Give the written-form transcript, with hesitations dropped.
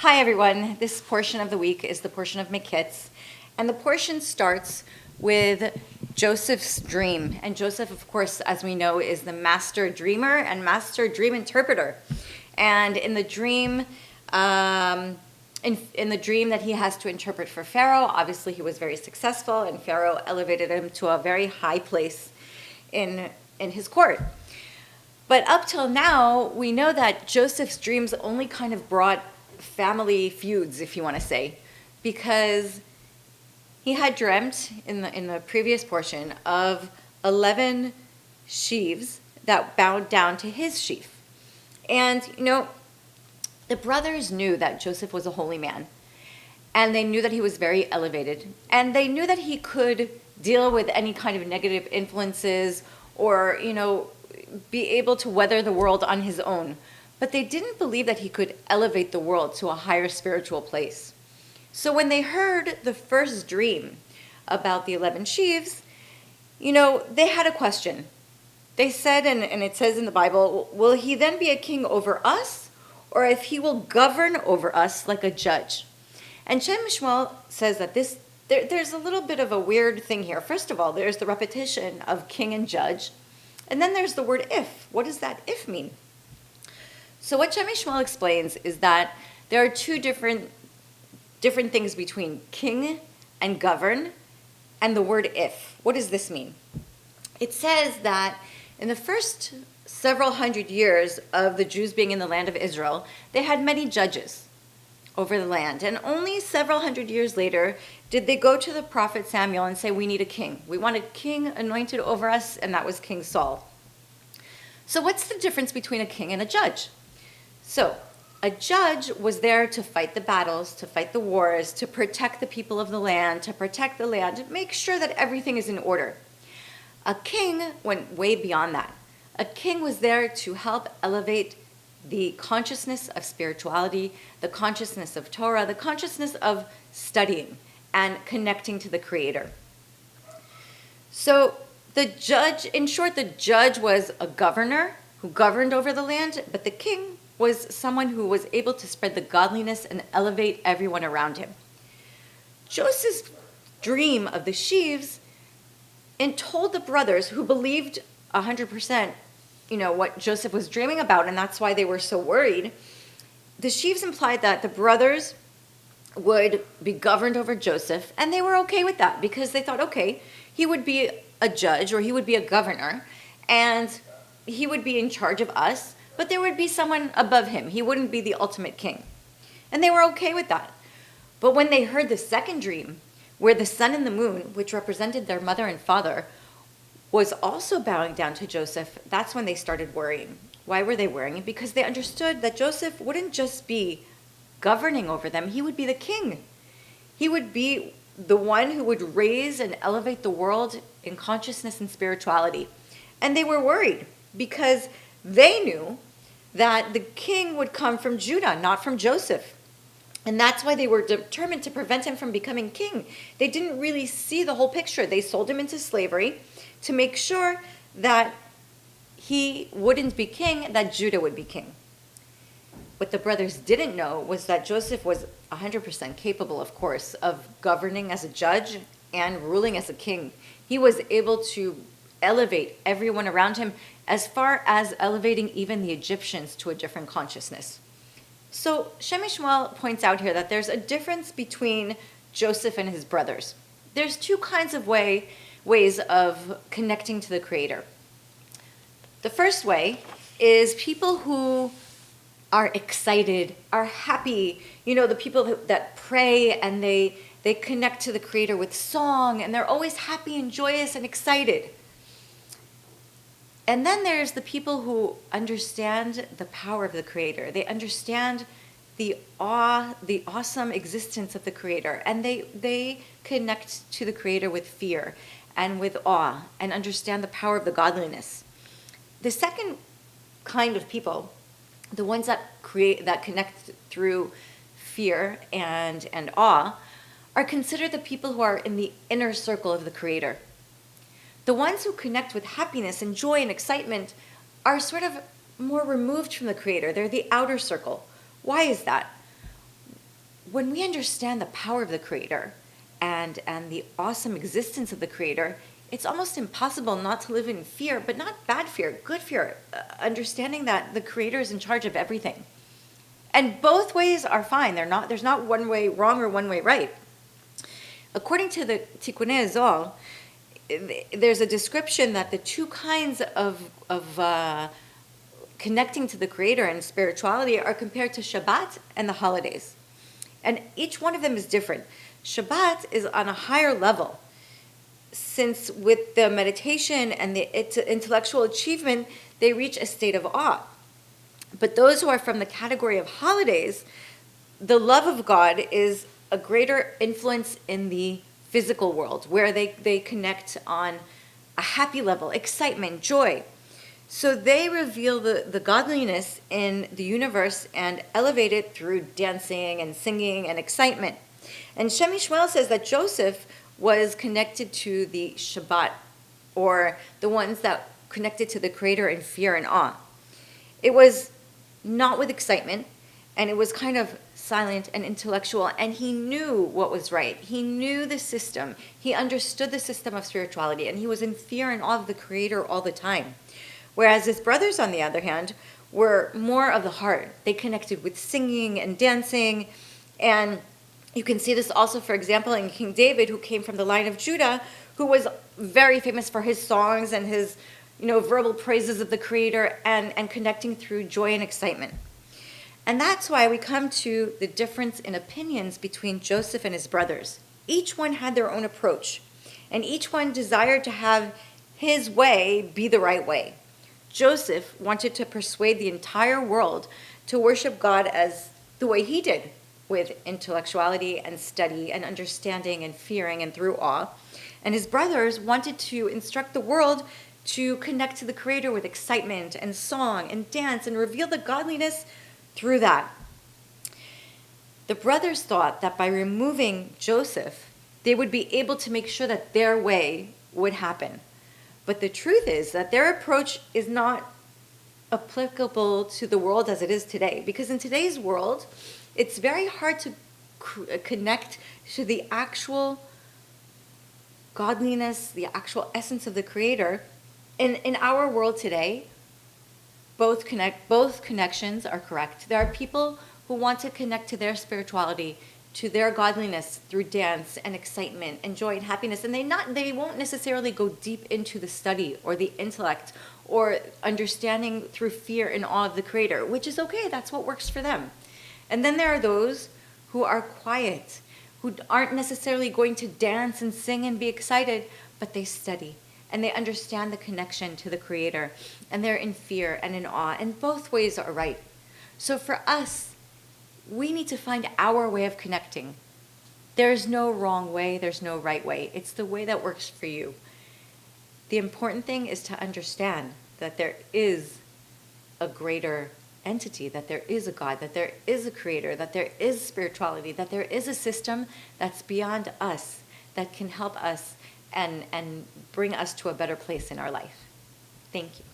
Hi everyone, this portion of the week is the portion of Mikketz, and the portion starts with Joseph's dream. And Joseph, of course, as we know, is the master dreamer and master dream interpreter. And in the dream, in the dream that he has to interpret for Pharaoh, obviously he was very successful, and Pharaoh elevated him to a very high place in his court. But up till now, we know that Joseph's dreams only kind of brought family feuds, if you want to say, because he had dreamt in the previous portion of 11 sheaves that bowed down to his sheaf. And, the brothers knew that Joseph was a holy man, and they knew that he was very elevated, and they knew that he could deal with any kind of negative influences or, be able to weather the world on his own. But they didn't believe that he could elevate the world to a higher spiritual place. So when they heard the first dream about the 11 sheaves, they had a question. They said, and it says in the Bible, will he then be a king over us, or if he will govern over us like a judge? And Shem Shmuel says that there's a little bit of a weird thing here. First of all, there's the repetition of king and judge, and then there's the word if. What does that if mean? So what Shem Shmuel explains is that there are two different things between king and govern and the word if. What does this mean? It says that in the first several hundred years of the Jews being in the land of Israel, they had many judges over the land. And only several hundred years later did they go to the prophet Samuel and say, we need a king. We want a king anointed over us, and that was King Saul. So what's the difference between a king and a judge? So, a judge was there to fight the battles, to fight the wars, to protect the people of the land, to make sure that everything is in order. A king went way beyond that. A king was there to help elevate the consciousness of spirituality, the consciousness of Torah, the consciousness of studying and connecting to the Creator. So, in short, the judge was a governor who governed over the land, but the king was someone who was able to spread the godliness and elevate everyone around him. Joseph's dream of the sheaves and told the brothers, who believed 100%, what Joseph was dreaming about, and that's why they were so worried. The sheaves implied that the brothers would be governed over Joseph, and they were okay with that because they thought, okay, he would be a judge or he would be a governor, and he would be in charge of us, but there would be someone above him. He wouldn't be the ultimate king. And they were okay with that. But when they heard the second dream, where the sun and the moon, which represented their mother and father, was also bowing down to Joseph, that's when they started worrying. Why were they worrying? Because they understood that Joseph wouldn't just be governing over them, he would be the king. He would be the one who would raise and elevate the world in consciousness and spirituality. And they were worried because they knew that the king would come from Judah, not from Joseph. And that's why they were determined to prevent him from becoming king. They didn't really see the whole picture. They sold him into slavery to make sure that he wouldn't be king, that Judah would be king. What the brothers didn't know was that Joseph was 100% capable, of course, of governing as a judge and ruling as a king. He was able to elevate everyone around him, as far as elevating even the Egyptians to a different consciousness. So Shem Shmuel points out here that there's a difference between Joseph and his brothers. There's two kinds of ways of connecting to the Creator. The first way is people who are excited, are happy, the people that pray and they connect to the Creator with song, and they're always happy and joyous and excited. And then there's the people who understand the power of the Creator. They understand the awesome existence of the Creator, and they connect to the Creator with fear and with awe and understand the power of the godliness. The second kind of people, the ones that connect through fear and awe, are considered the people who are in the inner circle of the Creator. The ones who connect with happiness and joy and excitement are sort of more removed from the Creator. They're the outer circle. Why is that? when we understand the power of the Creator and the awesome existence of the Creator, it's almost impossible not to live in fear, but not bad fear, good fear, understanding that the Creator is in charge of everything. And both ways are fine. There's not one way wrong or one way right. According to the Tikkunei Zohar, there's a description that the two kinds of connecting to the Creator and spirituality are compared to Shabbat and the holidays. And each one of them is different. Shabbat is on a higher level, since with the meditation and the intellectual achievement, they reach a state of awe. But those who are from the category of holidays, the love of God is a greater influence in the physical world, where they connect on a happy level, excitement, joy. So they reveal the godliness in the universe and elevate it through dancing and singing and excitement. And Shemi Shmuel says that Joseph was connected to the Shabbat, or the ones that connected to the Creator in fear and awe. It was not with excitement, and it was kind of silent and intellectual, and he knew what was right. He knew the system. He understood the system of spirituality, and he was in fear and awe of the Creator all the time. Whereas his brothers, on the other hand, were more of the heart. They connected with singing and dancing. And you can see this also, for example, in King David, who came from the line of Judah, who was very famous for his songs and his verbal praises of the Creator and connecting through joy and excitement. And that's why we come to the difference in opinions between Joseph and his brothers. Each one had their own approach, and each one desired to have his way be the right way. Joseph wanted to persuade the entire world to worship God as the way he did, with intellectuality and study and understanding and fearing and through awe. And his brothers wanted to instruct the world to connect to the Creator with excitement and song and dance and reveal the godliness through that. The brothers thought that by removing Joseph, they would be able to make sure that their way would happen. But the truth is that their approach is not applicable to the world as it is today. Because in today's world, it's very hard to connect to the actual godliness, the actual essence of the Creator. In our world today, both connections are correct. There are people who want to connect to their spirituality, to their godliness through dance and excitement and joy and happiness, and they won't necessarily go deep into the study or the intellect or understanding through fear and awe of the Creator, which is okay. That's what works for them. And then there are those who are quiet, who aren't necessarily going to dance and sing and be excited, but they study and they understand the connection to the Creator, and they're in fear and in awe, and both ways are right. So for us, we need to find our way of connecting. There's no wrong way, there's no right way. It's the way that works for you. The important thing is to understand that there is a greater entity, that there is a God, that there is a Creator, that there is spirituality, that there is a system that's beyond us, that can help us and bring us to a better place in our life. Thank you.